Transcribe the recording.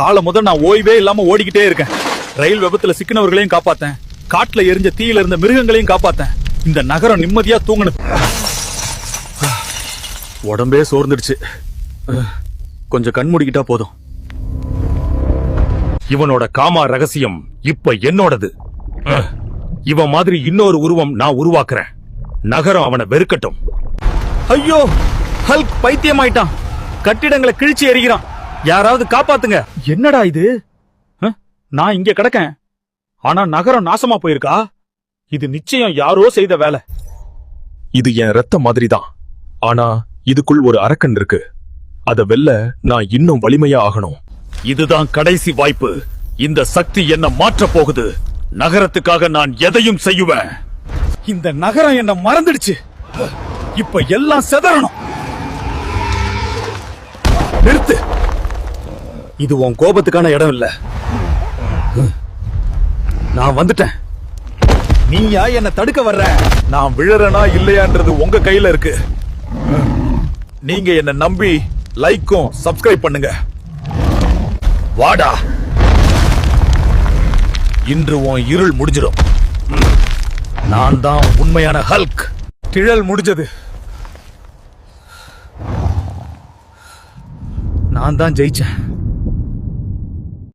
காலை முதல் நான் ஓய்வே இல்லாம ஓடிக்கிட்டே இருக்கேன். ரயில் விபத்துல சிக்கினவர்களையும் காப்பாத்தேன், காட்டுல எரிஞ்ச தீயில இருந்த மிருகங்களையும் காப்பாத்தேன். இந்த நகரம் நிம்மதியா தூங்கணும். உடம்பே சோர்ந்துடுச்சு. கொஞ்சம் கண் மூடிக்கிட்டா போதும். இவனோட காமா ரகசியம் இப்ப என்னோடது. இவன் மாதிரி இன்னொரு உருவம் நான் உருவாக்குறேன். நகரம் அவனை வெறுக்கட்டும். ஐயோ, ஹல்க் பைத்தியமாயிட்டான். கட்டிடங்களை கிழிச்சு எறிகிறான். யாராவது காப்பாத்துங்க. என்னடா இது? நான் இங்க கிடக்கேன், ஆனா நகரம் நாசமா போயிருக்கா? இது நிச்சயம் யாரோ செய்த வேலை. இது என் ரத்த மாதிரிதான், ஆனா இதுக்குள் ஒரு அரக்கன் இருக்கு. அத வெல்ல நான் இன்னும் வலிமையா ஆகணும். இதுதான் கடைசி வாய்ப்பு. இந்த சக்தி என்ன மாற்ற போகுது. நகரத்துக்காக நான் எதையும் செய்யுவேன். இந்த நகரம் என்ன மறந்துடுச்சு. இப்ப எல்லாம் செதறணும். நிறுத்து. இது உன் கோபத்துக்கான இடம் இல்ல. நான் வந்துட்டேன். நீயா என்ன தடுக்க வர்ற? நான் விழறனா இல்லையான்றது உங்க கையில இருக்கு. நீங்க என்ன நம்பி லைக்கும் சப்ஸ்கிரைப் பண்ணுங்க. வாடா, இன்று உன் இருள் முடிஞ்சிடும். நான் தான் உண்மையான ஹல்க். கிழல் முடிஞ்சது. நான் தான் ஜெயிச்சேன்.